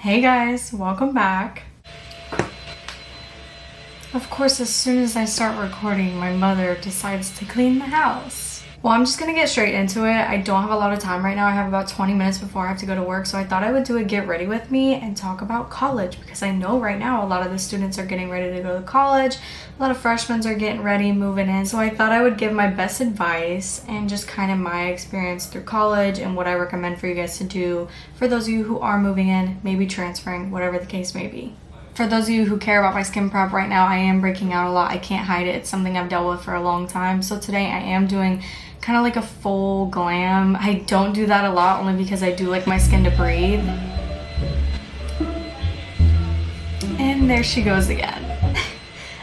Hey guys, welcome back. Of course, as soon as I start recording, my mother decides to clean the house. Well, I'm just gonna get straight into it. I don't have a lot of time right now. I have about 20 minutes before I have to go to work, so I thought I would do a get ready with me and talk about college, because I know right now a lot of the students are getting ready to go to college. A lot of freshmen are getting ready, moving in, so I thought I would give my best advice and just kind of my experience through college and what I recommend for you guys to do for those of you who are moving in, maybe transferring, whatever the case may be. For those of you who care about my skin prep, right now I am breaking out a lot. I can't hide it. It's something I've dealt with for a long time. So today I am doing kind of like a full glam. I don't do that a lot only because I do like my skin to breathe. And there she goes again.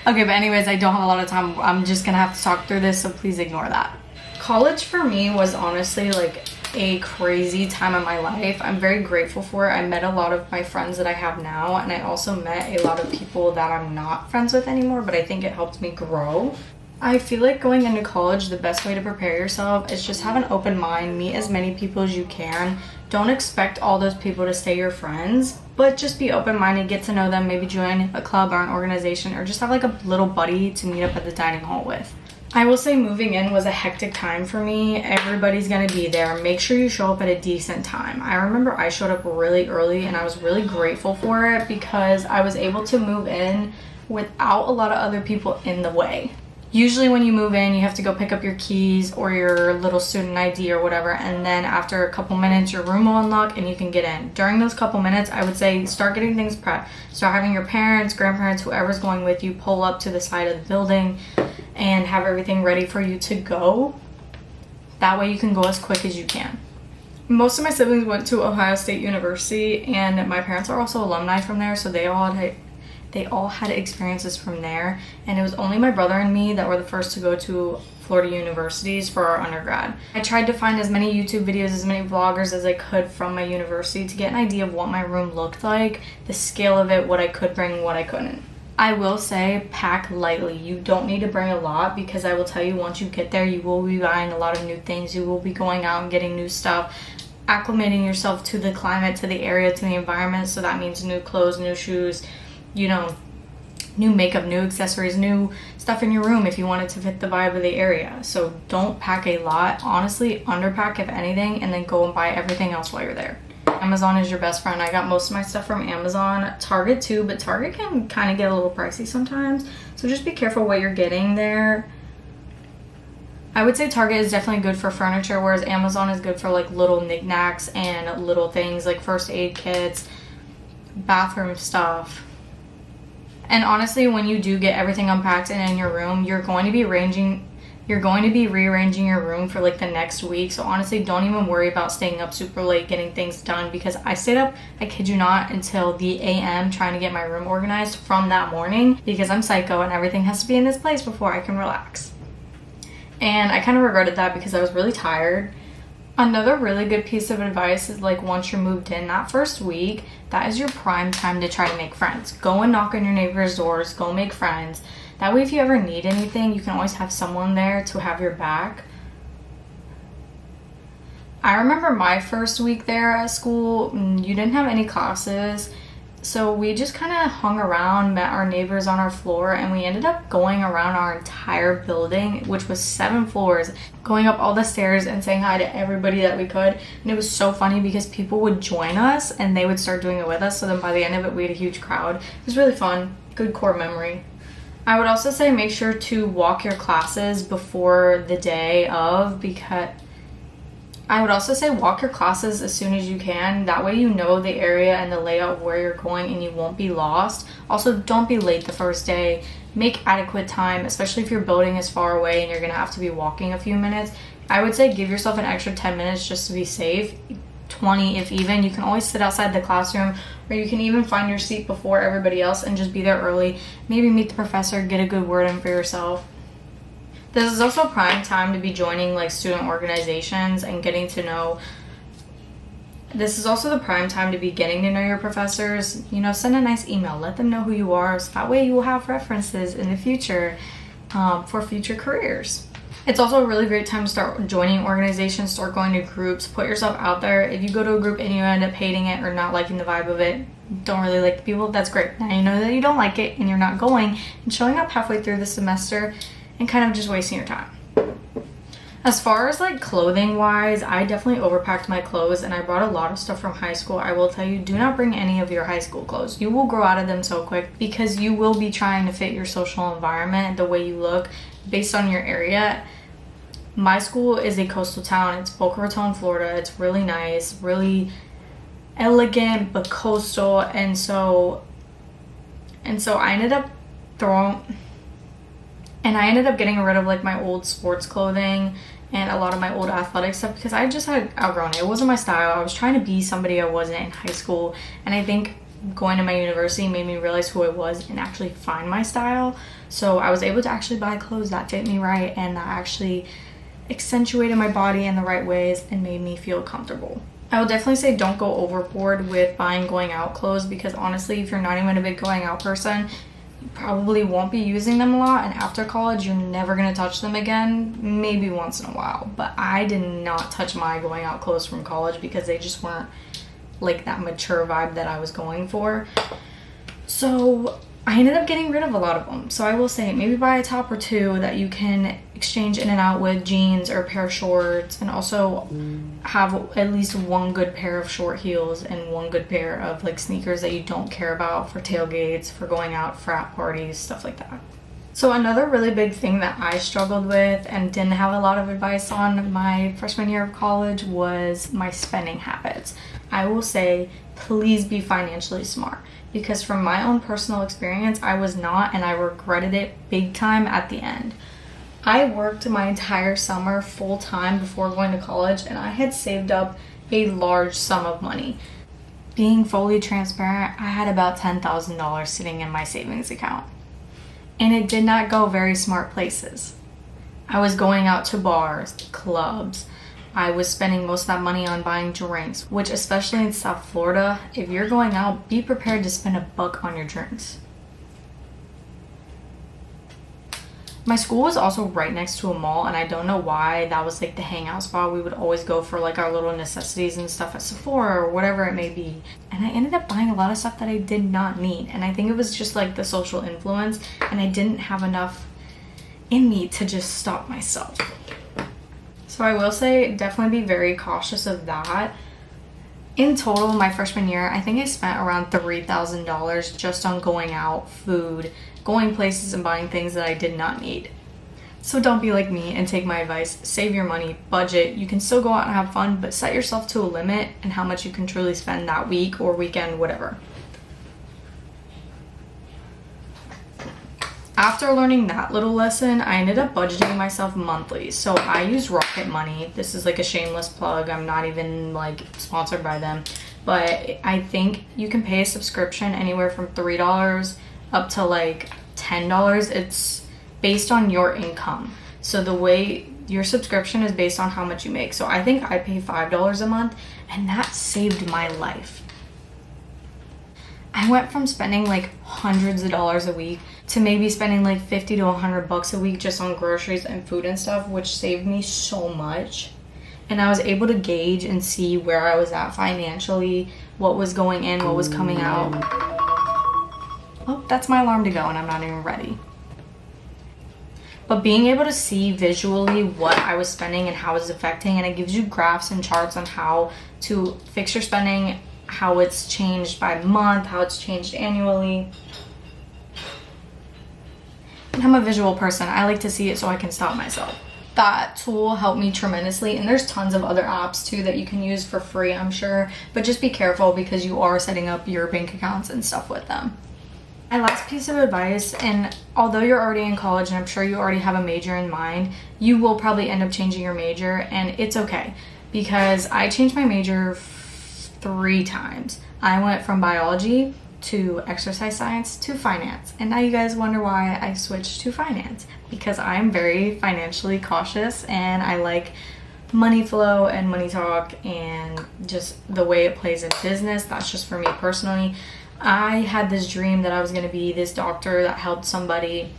Okay, but anyways, I don't have a lot of time. I'm just gonna have to talk through this, so please ignore that. College for me was honestly like a crazy time of my life. I'm very grateful for it. I met a lot of my friends that I have now, and I also met a lot of people that I'm not friends with anymore, but I think it helped me grow. I feel like going into college, the best way to prepare yourself is just have an open mind, meet as many people as you can. Don't expect all those people to stay your friends, but just be open-minded, get to know them, maybe join a club or an organization, or just have like a little buddy to meet up at the dining hall with. I will say moving in was a hectic time for me. Everybody's gonna be there. Make sure you show up at a decent time. I remember I showed up really early and I was really grateful for it because I was able to move in without a lot of other people in the way. Usually when you move in, you have to go pick up your keys or your little student ID or whatever, and then after a couple minutes, your room will unlock and you can get in. During those couple minutes, I would say start getting things prepped. Start having your parents, grandparents, whoever's going with you, pull up to the side of the building and have everything ready for you to go. That way you can go as quick as you can. Most of my siblings went to Ohio State University, and my parents are also alumni from there, so they all had experiences from there, and it was only my brother and me that were the first to go to Florida universities for our undergrad. I tried to find as many YouTube videos, as many vloggers as I could from my university to get an idea of what my room looked like, the scale of it, what I could bring, what I couldn't. I will say pack lightly. You don't need to bring a lot, because I will tell you, once you get there, you will be buying a lot of new things. You will be going out and getting new stuff, acclimating yourself to the climate, to the area, to the environment. So that means new clothes, new shoes, new makeup, new accessories, new stuff in your room if you want it to fit the vibe of the area. So don't pack a lot. Honestly, underpack if anything, and then go and buy everything else while you're there. Amazon is your best friend. I got most of my stuff from Amazon. Target too, but Target can kind of get a little pricey sometimes. So just be careful what you're getting there. I would say Target is definitely good for furniture, whereas Amazon is good for like little knickknacks and little things like first aid kits, bathroom stuff. And honestly, when you do get everything unpacked and in your room, you're going to be rearranging your room for like the next week. So honestly, don't even worry about staying up super late getting things done, because I stayed up, I kid you not, until the AM trying to get my room organized from that morning, because I'm psycho and everything has to be in this place before I can relax. And I kind of regretted that because I was really tired. Another really good piece of advice is, like, once you're moved in, that first week, that is your prime time to try to make friends. Go and knock on your neighbors' doors, go make friends. That way, if you ever need anything, you can always have someone there to have your back. I remember my first week there at school, you didn't have any classes, so we just kind of hung around, met our neighbors on our floor, and we ended up going around our entire building, which was 7 floors, going up all the stairs and saying hi to everybody that we could. And it was so funny because people would join us and they would start doing it with us, so then by the end of it, we had a huge crowd. It was really fun. Good core memory. I would also say make sure to walk your classes before the day of, because I would also say walk your classes as soon as you can. That way you know the area and the layout of where you're going and you won't be lost. Also, don't be late the first day. Make adequate time, especially if your building is far away and you're going to have to be walking a few minutes. I would say give yourself an extra 10 minutes just to be safe. 20 if even. You can always sit outside the classroom, or you can even find your seat before everybody else and just be there early. Maybe meet the professor, get a good word in for yourself. This is also prime time to be joining like student organizations and getting to know. This is also the prime time to be getting to know your professors. Send a nice email, let them know who you are, so that way you will have references in the future for future careers. It's also a really great time to start joining organizations, start going to groups, put yourself out there. If you go to a group and you end up hating it or not liking the vibe of it, don't really like the people, that's great. Now you know that you don't like it and you're not going and showing up halfway through the semester and kind of just wasting your time. As far as like clothing wise, I definitely overpacked my clothes and I brought a lot of stuff from high school. I will tell you, do not bring any of your high school clothes. You will grow out of them so quick because you will be trying to fit your social environment, the way you look based on your area. My school is a coastal town. It's Boca Raton, Florida. It's really nice, really elegant, but coastal. And so I ended up getting rid of like my old sports clothing and a lot of my old athletic stuff because I just had outgrown it. It wasn't my style. I was trying to be somebody I wasn't in high school. And I think going to my university made me realize who I was and actually find my style. So I was able to actually buy clothes that fit me right and that actually accentuated my body in the right ways and made me feel comfortable. I would definitely say don't go overboard with buying going out clothes because honestly, if you're not even a big going out person, you probably won't be using them a lot, and after college you're never going to touch them again, maybe once in a while. But I did not touch my going out clothes from college because they just weren't like that mature vibe that I was going for. So I ended up getting rid of a lot of them. So I will say maybe buy a top or two that you can exchange in and out with jeans or a pair of shorts, and also have at least one good pair of short heels and one good pair of like sneakers that you don't care about for tailgates, for going out, frat parties, stuff like that. So another really big thing that I struggled with and didn't have a lot of advice on my freshman year of college was my spending habits. I will say, please be financially smart. Because from my own personal experience, I was not, and I regretted it big time at the end. I worked my entire summer full time before going to college, and I had saved up a large sum of money. Being fully transparent, I had about $10,000 sitting in my savings account. And it did not go very smart places. I was going out to bars, clubs. I was spending most of that money on buying drinks, which especially in South Florida, if you're going out, be prepared to spend $1 on your drinks. My school was also right next to a mall, and I don't know why that was like the hangout spot. We would always go for like our little necessities and stuff at Sephora or whatever it may be. And I ended up buying a lot of stuff that I did not need. And I think it was just like the social influence, and I didn't have enough in me to just stop myself. So I will say definitely be very cautious of that. In total, my freshman year, I think I spent around $3,000 just on going out, food, going places and buying things that I did not need. So don't be like me and take my advice. Save your money, budget. You can still go out and have fun, but set yourself to a limit and how much you can truly spend that week or weekend, whatever. After learning that little lesson, I ended up budgeting myself monthly. So I use Rocket Money. This is like a shameless plug. I'm not even like sponsored by them. But I think you can pay a subscription anywhere from $3 up to like $10. It's based on your income. So the way your subscription is based on how much you make. So I think I pay $5 a month, and that saved my life. I went from spending like hundreds of dollars a week to maybe spending like $50 to $100 a week just on groceries and food and stuff, which saved me so much. And I was able to gauge and see where I was at financially, what was going in, what was coming out. Oh, that's my alarm to go, and I'm not even ready. But being able to see visually what I was spending and how it's affecting, and it gives you graphs and charts on how to fix your spending, how it's changed by month, how it's changed annually. And I'm a visual person. I like to see it so I can stop myself. That tool helped me tremendously, and there's tons of other apps too that you can use for free, I'm sure, but just be careful because you are setting up your bank accounts and stuff with them. My last piece of advice, and although you're already in college and I'm sure you already have a major in mind, you will probably end up changing your major, and it's okay because I changed my major 3 times. I went from biology to exercise science to finance, and now you guys wonder why I switched to finance, because I'm very financially cautious and I like money flow and money talk and just the way it plays in business. That's just for me personally. I had this dream that I was going to be this doctor that helped somebody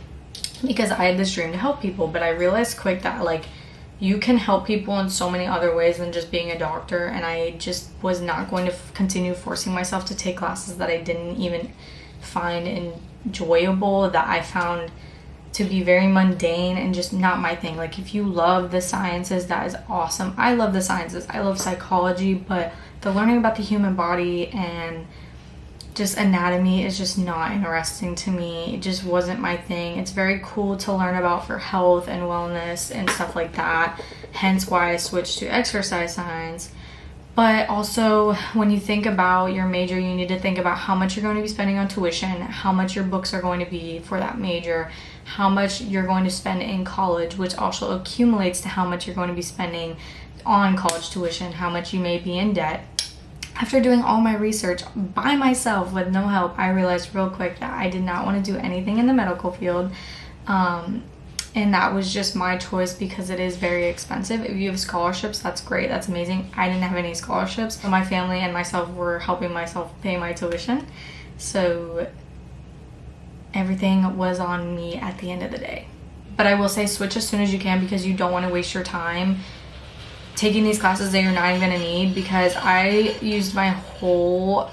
because I had this dream to help people, but I realized quick that like you can help people in so many other ways than just being a doctor, and I just was not going to continue forcing myself to take classes that I didn't even find enjoyable, that I found to be very mundane and just not my thing. Like if you love the sciences, that is awesome. I love the sciences. I love psychology, but the learning about the human body and just anatomy is just not interesting to me. It just wasn't my thing. It's very cool to learn about for health and wellness and stuff like that, hence why I switched to exercise science. But also, when you think about your major, you need to think about how much you're going to be spending on tuition, how much your books are going to be for that major, how much you're going to spend in college, which also accumulates to how much you're going to be spending on college tuition, how much you may be in debt. After doing all my research by myself with no help, I realized real quick that I did not want to do anything in the medical field. And that was just my choice because it is very expensive. If you have scholarships, that's great. That's amazing. I didn't have any scholarships. So my family and myself were helping myself pay my tuition. So everything was on me at the end of the day. But I will say switch as soon as you can because you don't want to waste your time taking these classes that you're not even gonna need, because I used my whole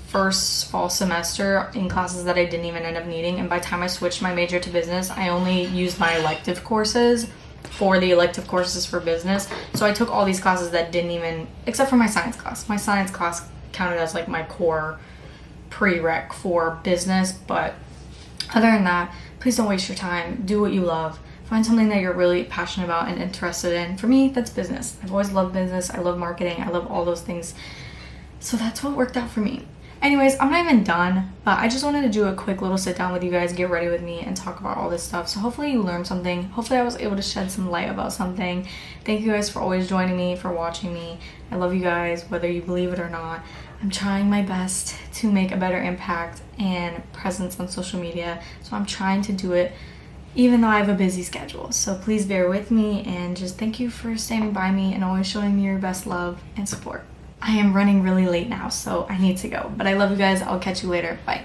first fall semester in classes that I didn't even end up needing, and by the time I switched my major to business, I only used my elective courses for the elective courses for business. So I took all these classes that didn't even, except for my science class. My science class counted as like my core prereq for business, but other than that, please don't waste your time. Do what you love. Find something that you're really passionate about and interested in. For me, that's business. I've always loved business. I love marketing. I love all those things. So that's what worked out for me. Anyways, I'm not even done, but I just wanted to do a quick little sit down with you guys, get ready with me, and talk about all this stuff. So hopefully you learned something. Hopefully I was able to shed some light about something. Thank you guys for always joining me, for watching me. I love you guys, whether you believe it or not. I'm trying my best to make a better impact and presence on social media. So I'm trying to do it even though I have a busy schedule. So please bear with me, and just thank you for standing by me and always showing me your best love and support. I am running really late now, so I need to go. But I love you guys. I'll catch you later. Bye.